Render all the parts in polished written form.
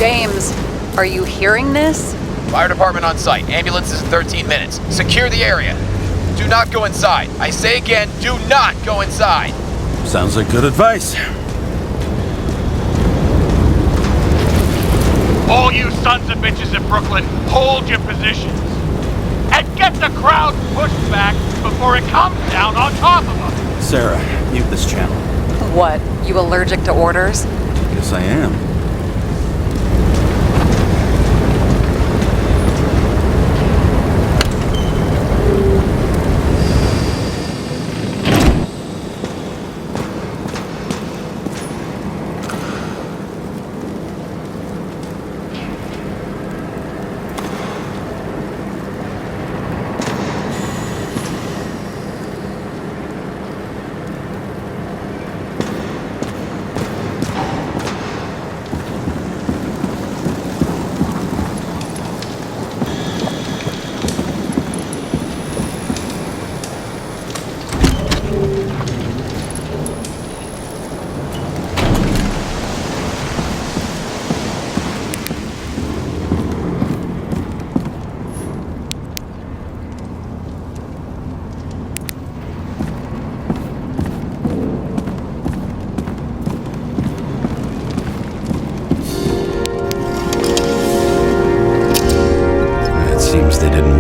James, are you hearing this? Fire department on site. Ambulance is in 13 minutes. Secure the area. Do not go inside. I say again, do not go inside. Sounds like good advice. All you sons of bitches in Brooklyn, hold your positions. And get the crowd pushed back before it comes down on top of them. Sarah, mute this channel. What, you allergic to orders? Yes, I am.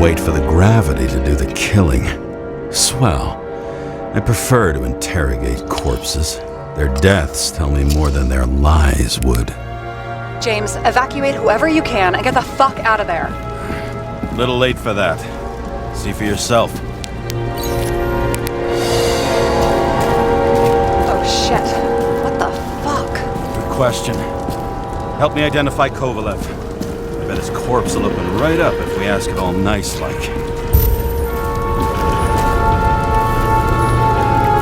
Wait for the gravity to do the killing. Swell. I prefer to interrogate corpses. Their deaths tell me more than their lies would. James, evacuate whoever you can and get the fuck out of there. Little late for that. See for yourself. Oh shit. What the fuck? Good question. Help me identify Kovalev. I bet his corpse will open right up if we ask it all nice-like.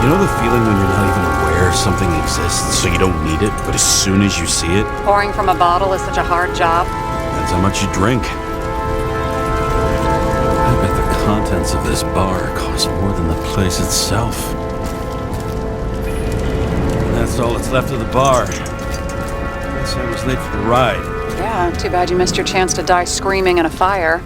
You know the feeling when you're not even aware something exists, so you don't need it, but as soon as you see it... Pouring from a bottle is such a hard job. That's how much you drink. I bet the contents of this bar cost more than the place itself. And that's all that's left of the bar. Guess I was late for the ride. Yeah, too bad you missed your chance to die screaming in a fire.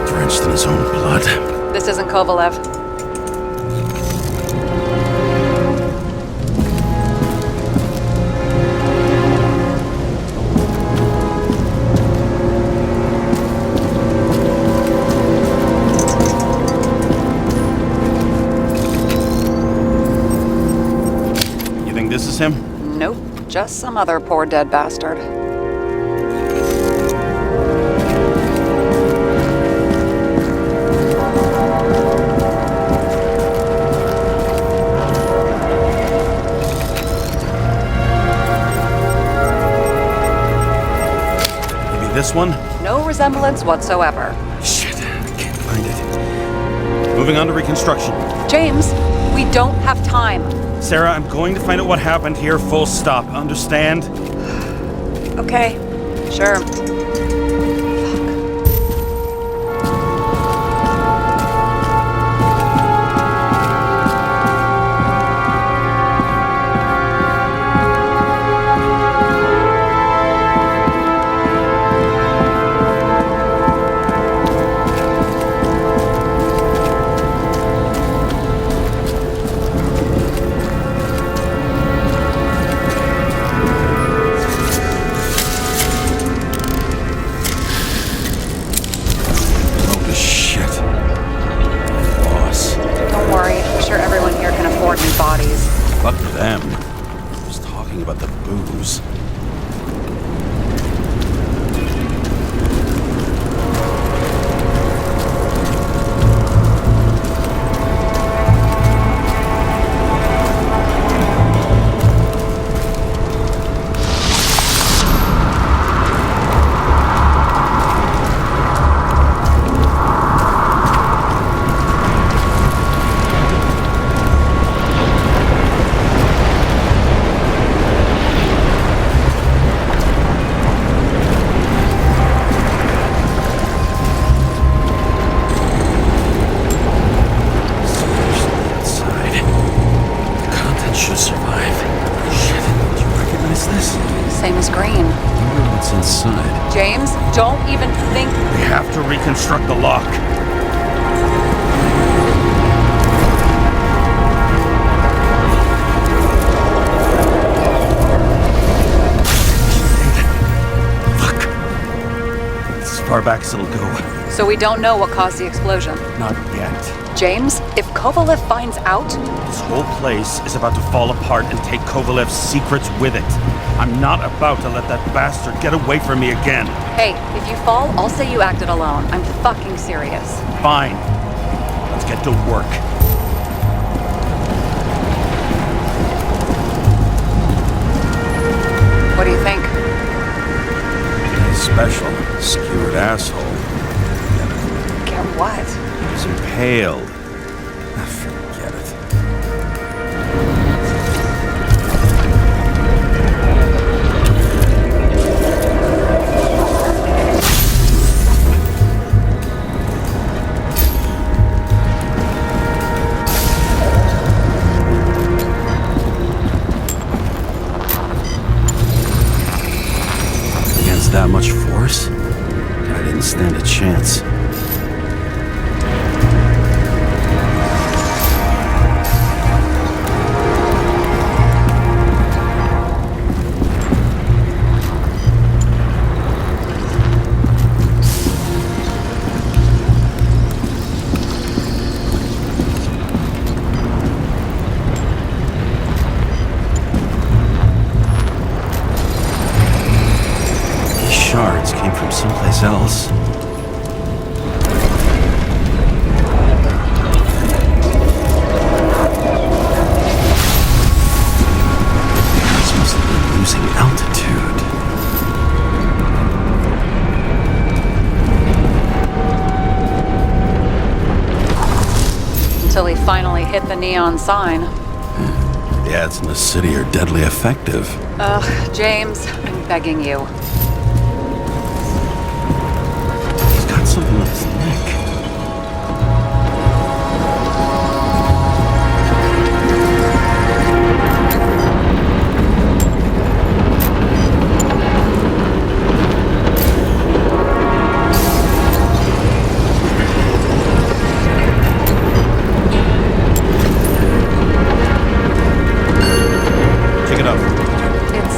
Drenched in his own blood. This isn't Kovalev. This is him? Nope, just some other poor dead bastard. Maybe this one? No resemblance whatsoever. Shit, I can't find it. Moving on to reconstruction. James, we don't have time. Sarah, I'm going to find out what happened here, full stop. Understand? Okay, sure. same as green. I wonder what's inside. James, don't even think. We have to reconstruct the lock. Fuck. As far back as it'll go. So we don't know what caused the explosion. Not yet. James, if Kovalev finds out... This whole place is about to fall apart and take Kovalev's secrets with it. I'm not about to let that bastard get away from me again. Hey, if you fall, I'll say you acted alone. I'm fucking serious. Fine. Let's get to work. What do you think? Special. Skewered asshole. Get what? He's impaled. Forget it. Against that much force? I didn't stand a chance. Shards came from someplace else. This must have been losing altitude. Until he finally hit the neon sign. The ads in the city are deadly effective. Ugh, James, I'm begging you. Something on his neck. Check it out. It's,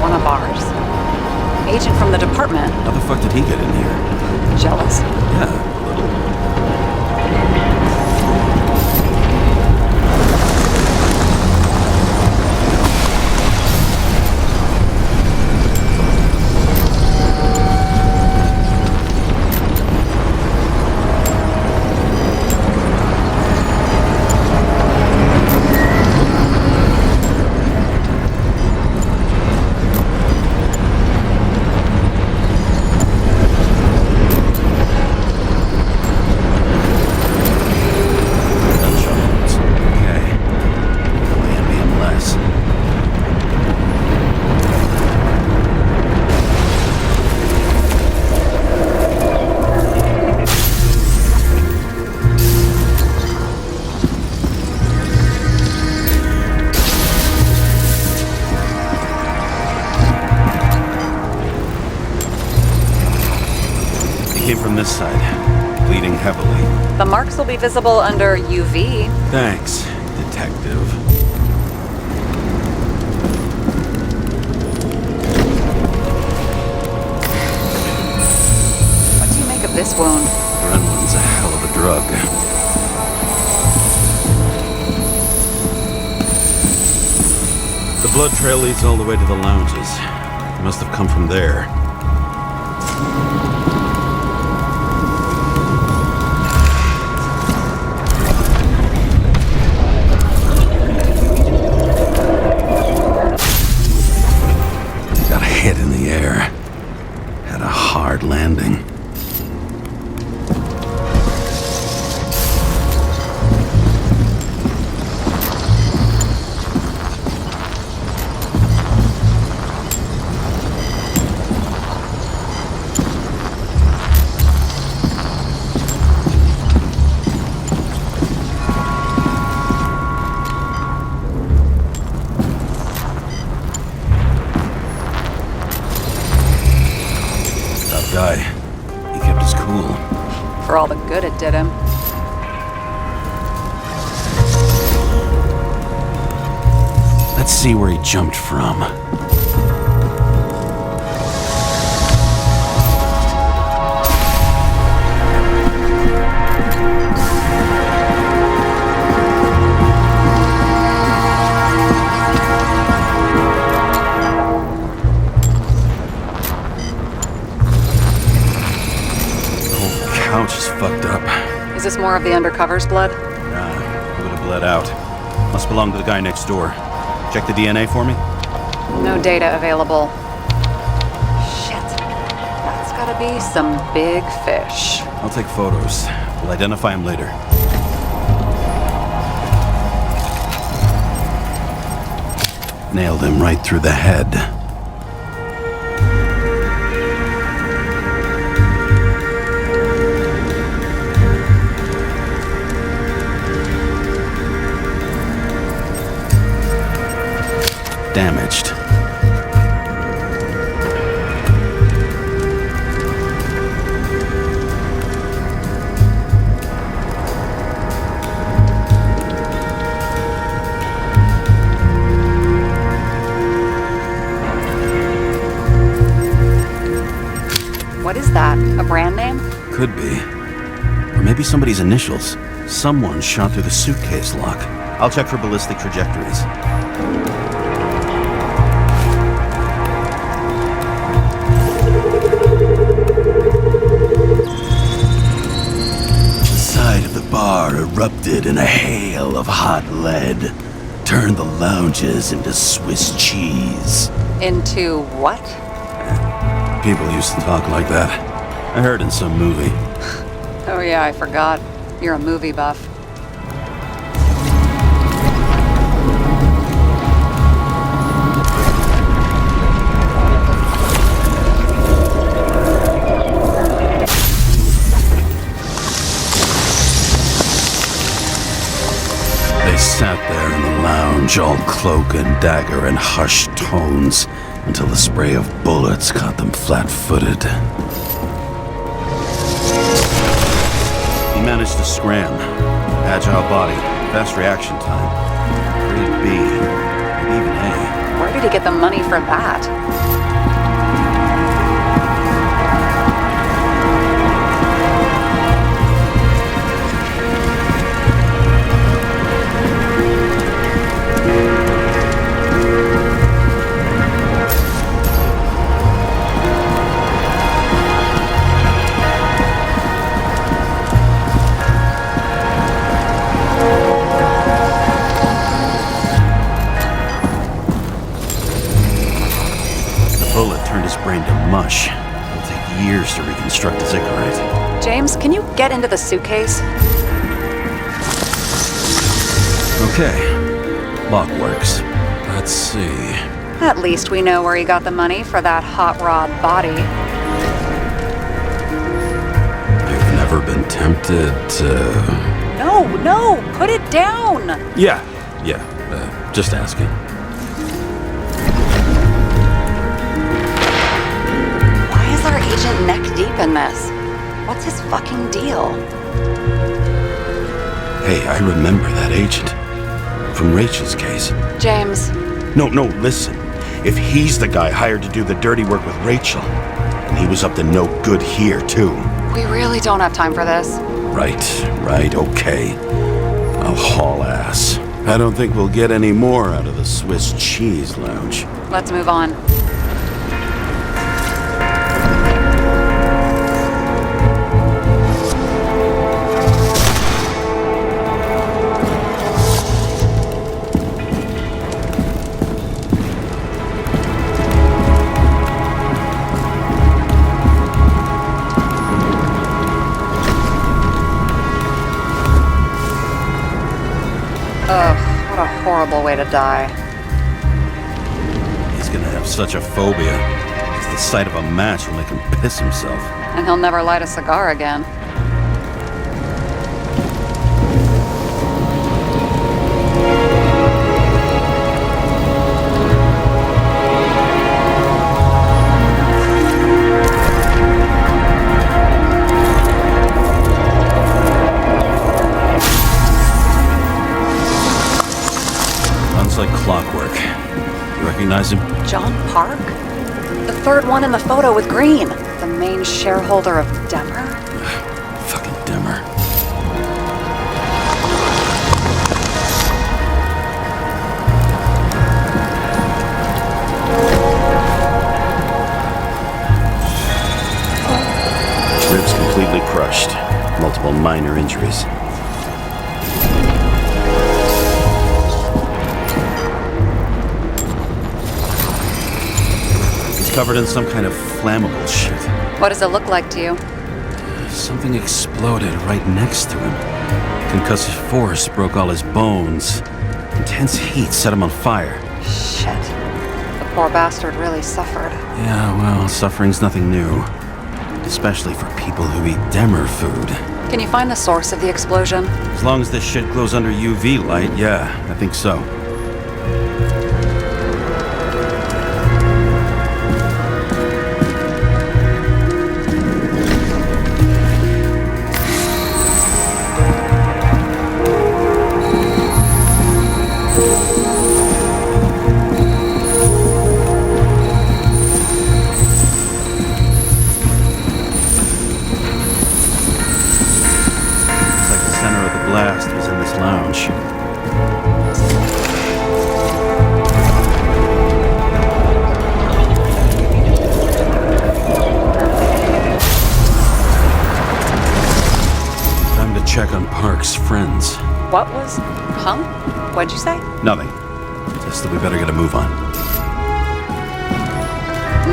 one of ours. Agent from the department. How the fuck did he get in here? Jealous? Yeah, a little. Came from this side, bleeding heavily. The marks will be visible under UV. Thanks, detective. What do you make of this wound? Adrenaline's a hell of a drug. The blood trail leads all the way to the lounges. It must have come from there. Hit in the air. Had a hard landing. guy. He kept his cool. For all the good it did him. Let's see where he jumped from. Couch is fucked up. Is this more of the undercover's blood? Nah, it would have bled out. Must belong to the guy next door. Check the DNA for me? No data available. Shit. That's gotta be some big fish. I'll take photos. We'll identify him later. Nailed him right through the head. Damaged. What is that? A brand name? Could be. Or maybe somebody's initials. Someone shot through the suitcase lock. I'll check for ballistic trajectories. Bar erupted in a hail of hot lead, turned the lounges into Swiss cheese. Into what? People used to talk like that. I heard in some movie. Oh yeah, I forgot. You're a movie buff. They sat there in the lounge, all cloak and dagger and hushed tones, until the spray of bullets caught them flat-footed. He managed to scram. Agile body, fast reaction time. Grade B, maybe even A. Where did he get the money for that? Brain to mush. It'll take years to reconstruct his right. James, can you get into the suitcase? Okay. Lock works. Let's see. At least we know where he got the money for that hot rod body. I've never been tempted to... No, put it down! Yeah, just asking. Our agent neck deep in this. What's his fucking deal? Hey, I remember that agent. From Rachel's case. James. No, listen. If he's the guy hired to do the dirty work with Rachel, and he was up to no good here, too. We really don't have time for this. Right, okay. I'll haul ass. I don't think we'll get any more out of the Swiss cheese lounge. Let's move on. Ugh, what a horrible way to die. He's gonna have such a phobia. Just the sight of a match will make him piss himself. And he'll never light a cigar again. recognize him? John Park? The third one in the photo with green. The main shareholder of Demmer? Fucking Demmer. Ribs completely crushed. Multiple minor injuries. He's covered in some kind of flammable shit. What does it look like to you? Something exploded right next to him. Concussive force broke all his bones. Intense heat set him on fire. Shit. The poor bastard really suffered. Yeah, well, suffering's nothing new. Especially for people who eat Demmer food. Can you find the source of the explosion? As long as this shit glows under UV light, yeah, I think so. Blast was in this lounge. Time to check on Park's friends. What was... Huh? What'd you say? Nothing. Just that we better get a move on.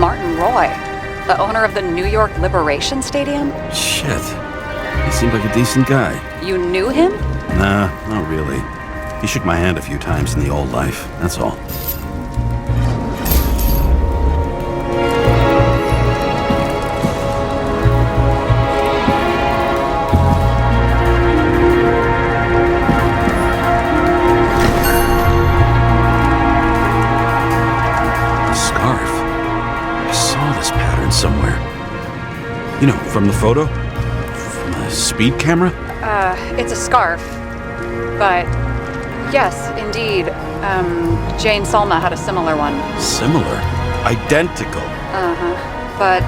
Martin Roy, the owner of the New York Liberation Stadium? Shit. He seemed like a decent guy. You knew him? Nah, not really. He shook my hand a few times in the old life, that's all. A scarf. I saw this pattern somewhere. You know, from the photo? From a speed camera? It's a scarf. But, yes, indeed. Jane Salma had a similar one. Similar? Identical? Uh-huh. But,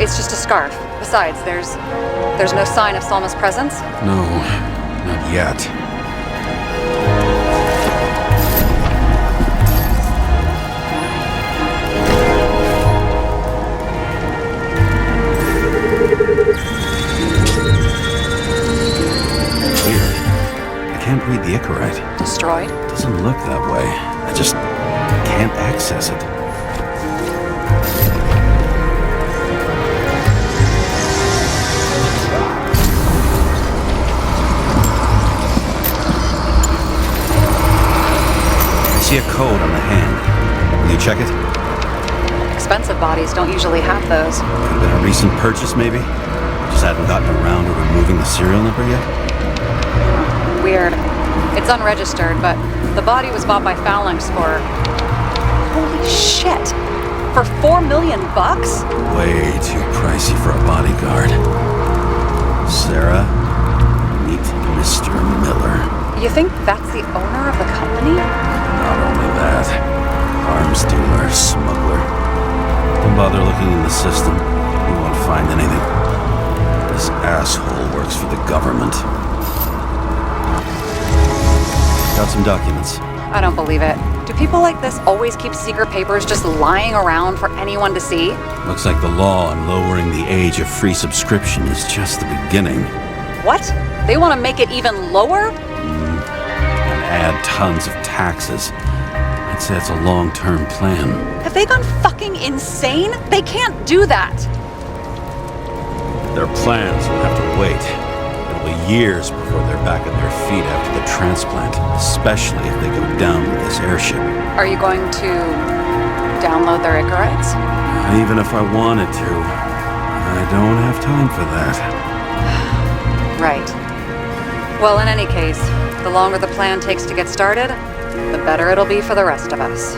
it's just a scarf. Besides, there's no sign of Salma's presence? No, not yet. Can't read the Icarite. Destroyed? Doesn't look that way. I just can't access it. I see a code on the hand. Will you check it? Expensive bodies don't usually have those. Could have been a recent purchase, maybe? Just hadn't gotten around to removing the serial number yet? Weird. It's unregistered, but the body was bought by Phalanx for... Holy shit! For $4 million bucks? Way too pricey for a bodyguard. Sarah, meet Mr. Miller. You think that's the owner of the company? Not only that, arms dealer, smuggler. Don't bother looking in the system. You won't find anything. This asshole works for the government. Got some documents. I don't believe it. Do people like this always keep secret papers just lying around for anyone to see? Looks like the law on lowering the age of free subscription is just the beginning. What? They want to make it even lower? And add tons of taxes. I'd say it's a long-term plan. Have they gone fucking insane? They can't do that! Their plans will have to wait. It'll be years before they're back on their feet after the transplant, especially if they go down with this airship. Are you going to download their Icarites? Even if I wanted to, I don't have time for that. Right. Well, in any case, the longer the plan takes to get started, the better it'll be for the rest of us.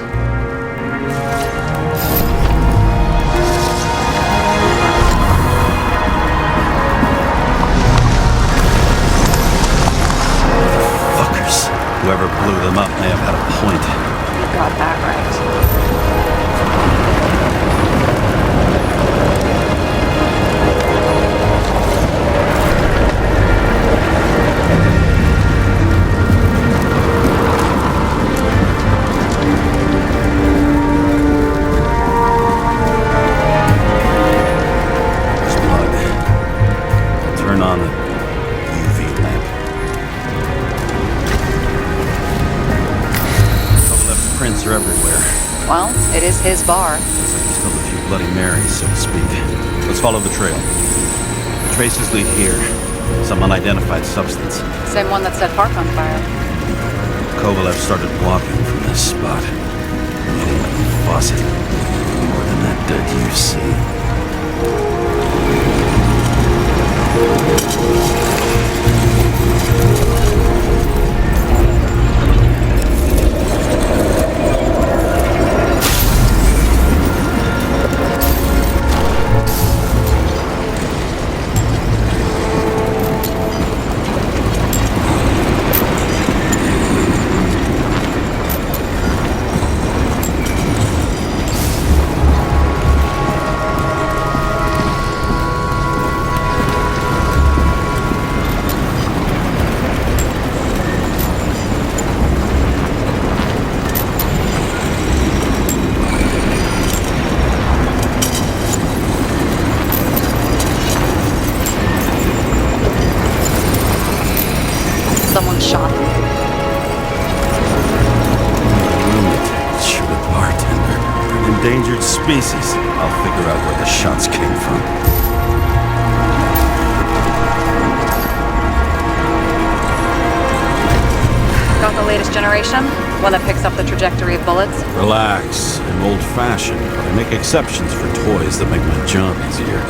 Fuckers. Whoever blew them up may have had a point. You got that right. It is his bar. Looks like he's killed a few Bloody Marys, so to speak. Let's follow the trail. The traces lead here. Some unidentified substance. Same one that set Park on fire. Kovalev started walking from this spot. Eating like a faucet. More than that dirt you see. Someone shot him. Shoot a bartender. An endangered species. I'll figure out where the shots came from. Got the latest generation? One that picks up the trajectory of bullets? Relax. I'm old-fashioned, but I make exceptions for toys that make my job easier.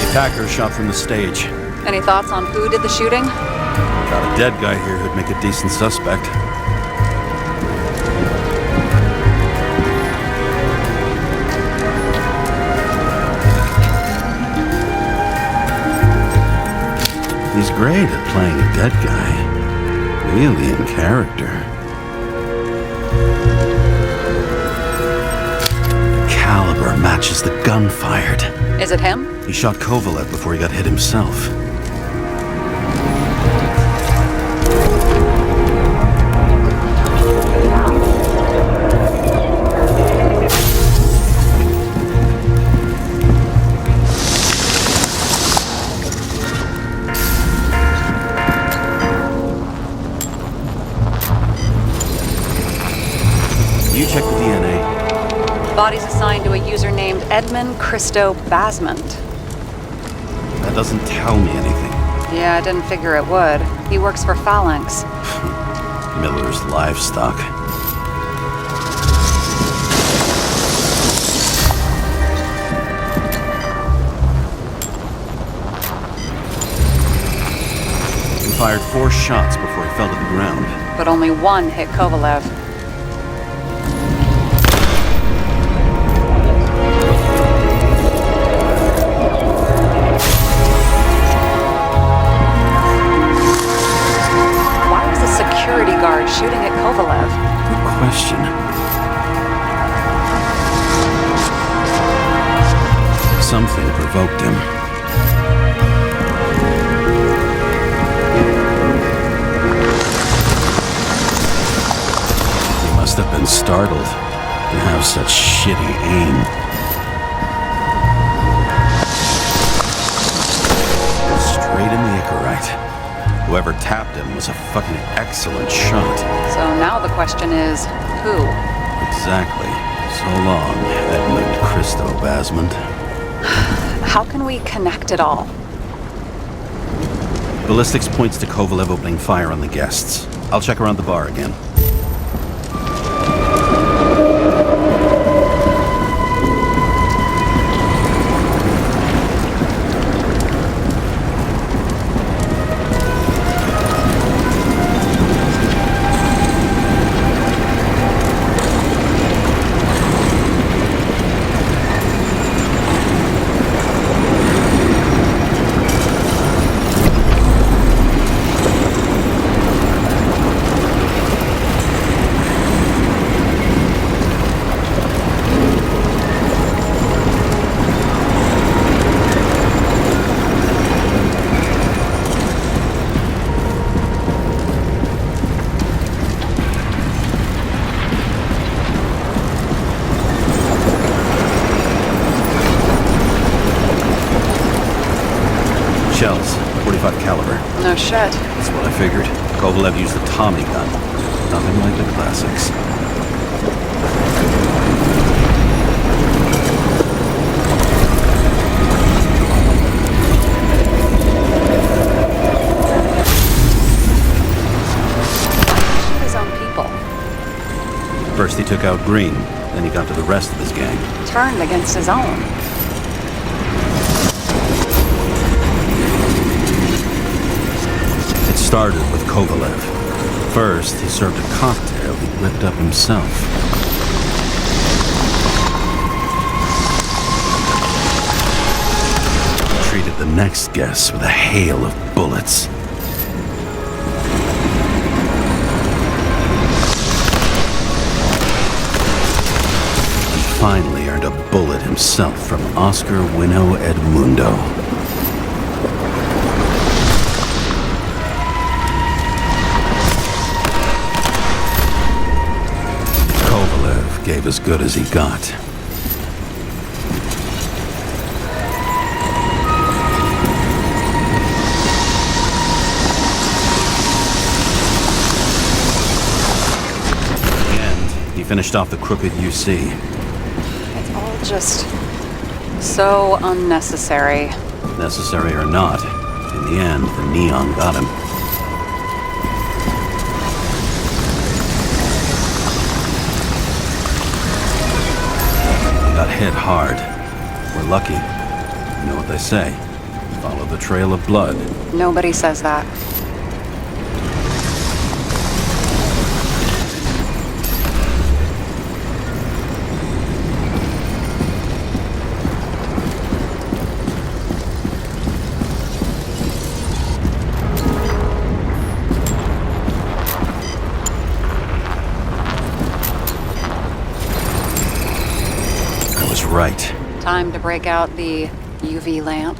Attacker shot from the stage. Any thoughts on who did the shooting? Got a dead guy here who'd make a decent suspect. He's great at playing a dead guy. Really in character. The caliber matches the gun fired. Is it him? He shot Kovalev before he got hit himself. You check the DNA. Body's assigned to a user named Edmund Christo Basmond. That doesn't tell me anything. Yeah, I didn't figure it would. He works for Phalanx. Miller's livestock. He fired 4 shots before he fell to the ground. But only one hit Kovalev. Shooting at Kovalev. Good question. Something provoked him. He must have been startled to have such shitty aim. Straight in the Icarite. Whoever tapped him was a fucking excellent shot. So now the question is, who? Exactly. So long, Edmund Christo Basmond. How can we connect it all? Ballistics points to Kovalev opening fire on the guests. I'll check around the bar again. shells, 45 caliber. No shit. That's what I figured. Kovalev used the Tommy gun. Nothing like the classics. His own people. First he took out Green, then he got to the rest of his gang. Turned against his own. It started with Kovalev. First, he served a cocktail he whipped up himself. He treated the next guest with a hail of bullets. Finally earned a bullet himself from Oscar Wino Edmundo. Kovalev gave as good as he got. In the end, he finished off the crooked UC. Just so unnecessary. Necessary or not, in the end, the neon got him. He got hit hard. We're lucky. You know what they say. Follow the trail of blood. Nobody says that. Right. Time to break out the UV lamp.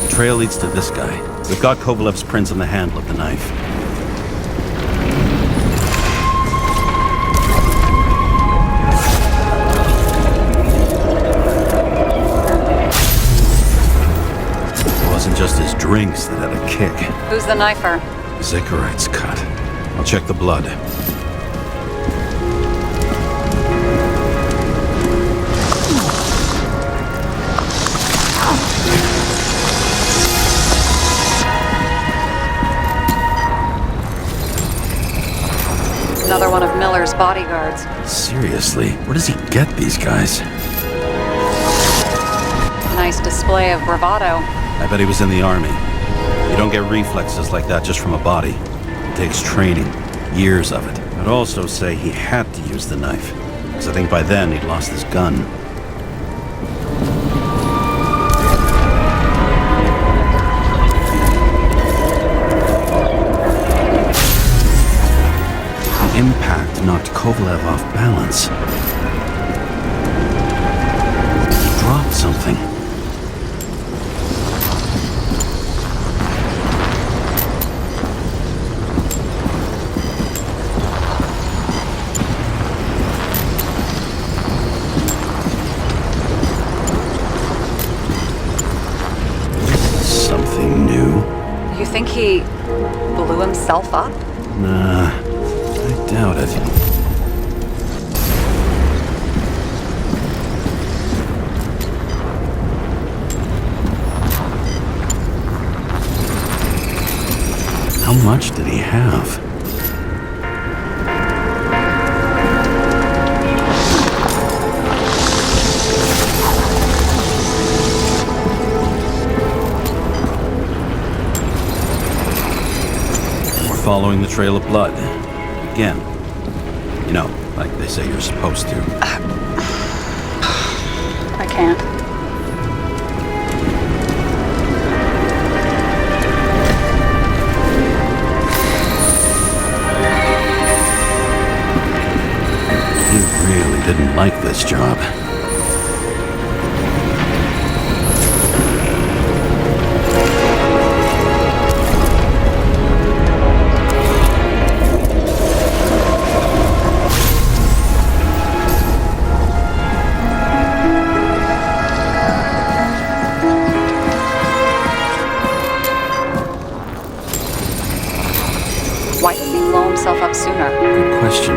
Trail leads to this guy. We've got Kovalev's prints on the handle of the knife. It wasn't just his drinks that had a kick. Who's the knifer? Zacharites cut. I'll check the blood. Another one of Miller's bodyguards. Seriously, where does he get these guys? Nice display of bravado. I bet he was in the army. You don't get reflexes like that just from a body. It takes training, years of it. I'd also say he had to use the knife, because I think by then he'd lost his gun. The impact knocked Kovalev off balance. He dropped something. Something new. You think he blew himself up? Nah, I doubt it. How much did he have? More following the trail of blood. Again. You know, like they say you're supposed to. I can't. He really didn't like this job. Why didn't he blow himself up sooner? Good question.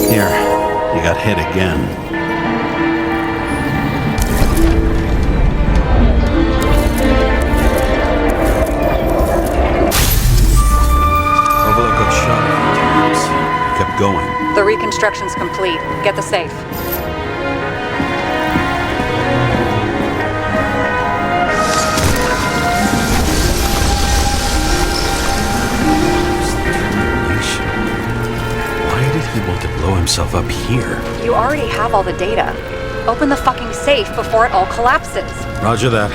Here, you got hit again. Kovalev got shot a few times. Kept going. The reconstruction's complete. Get the safe. Determination. Why did he want to blow himself up here? You already have all the data. Open the fucking safe before it all collapses. Roger that.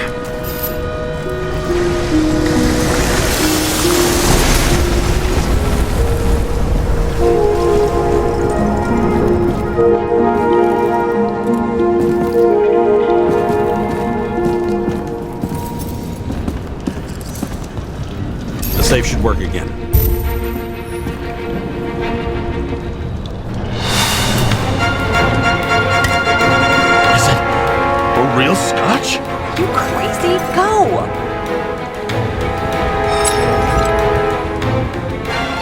The safe should work again. Is it a real scotch? You crazy? Go!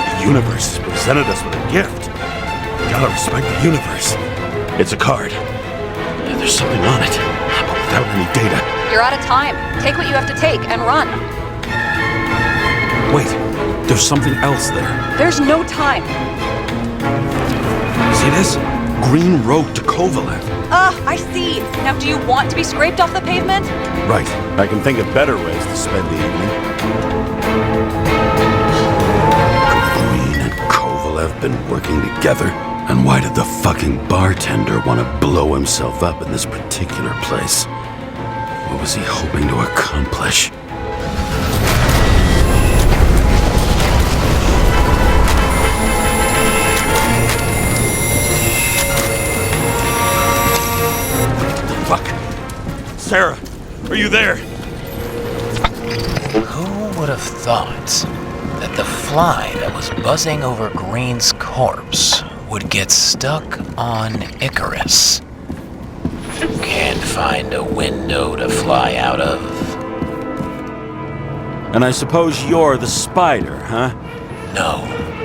The universe has presented us with a gift. Gotta respect the universe. It's a card. There's something on it, but without any data. You're out of time. Take what you have to take and run. Wait, there's something else there. There's no time. See this? Green road to Kovalev. I see. Now, do you want to be scraped off the pavement? Right. I can think of better ways to spend the evening. Could Green and Kovalev been working together? And why did the fucking bartender want to blow himself up in this particular place? What was he hoping to accomplish? Fuck. Sarah, are you there? Who would have thought that the fly that was buzzing over Green's corpse would get stuck on Icarus? Can't find a window to fly out of. And I suppose you're the spider, huh? No,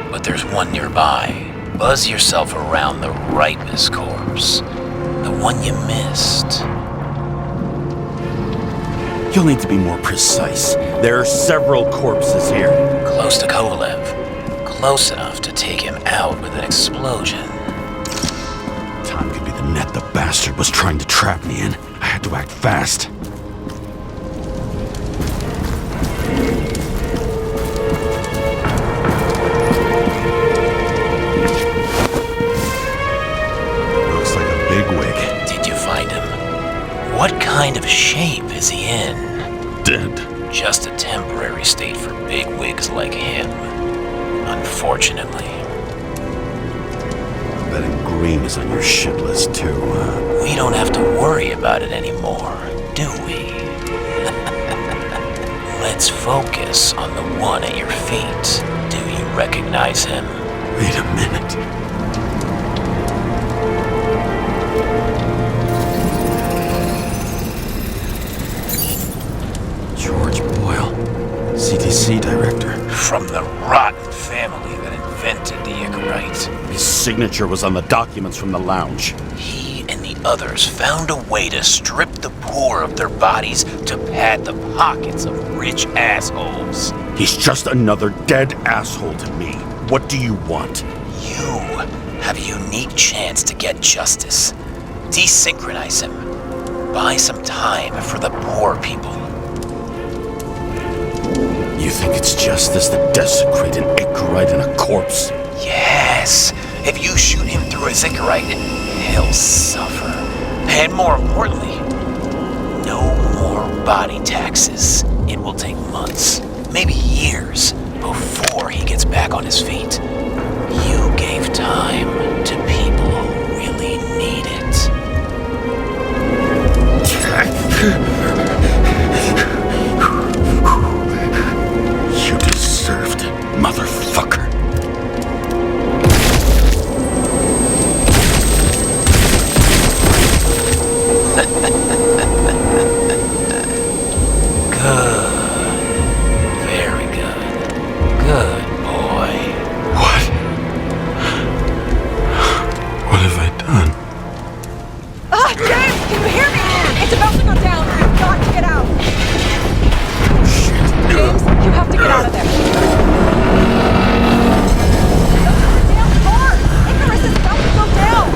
but there's one nearby. Buzz yourself around the Rightness corpse. The one you missed. You'll need to be more precise. There are several corpses here. Close to Kovalev. Close enough to take him out with an explosion. Time could be the net the bastard was trying to trap me in. I had to act fast. Looks like a bigwig. Did you find him? What kind of shape is he in? Dead. Just a temporary state for bigwigs like him. Unfortunately. Betting Green is on your shit list too, huh? We don't have to worry about it anymore, do we? Let's focus on the one at your feet. Do you recognize him? Wait a minute. George Boyle, CDC director. From the rotten family that invented the Icarite. His signature was on the documents from the lounge. He and the others found a way to strip the poor of their bodies to pad the pockets of rich assholes. He's just another dead asshole to me. What do you want? You have a unique chance to get justice. Desynchronize him. Buy some time for the poor people. You think it's justice to desecrate an Icarite and a corpse? Yes. If you shoot him through a Icarite, he'll suffer. And more importantly, no more body taxes. It will take months, maybe years, before he gets back on his feet. You gave time to people who really need it. You deserved it, motherfucker. Good. Very good. Good boy. What? What have I done? Ah, James, can you hear me? It's about to go down. You've got to get out. James, you have to get out of there. Look at the damn car! Icarus is about to go down!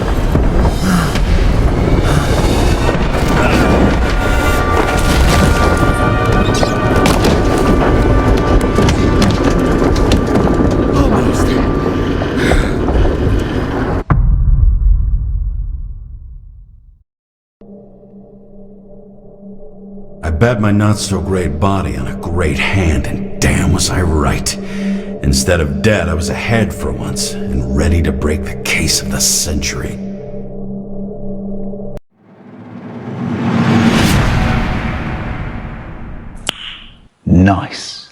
I bet my not-so-great body on a great hand, and damn was I right. Instead of dead, I was ahead for once, and ready to break the case of the century. Nice.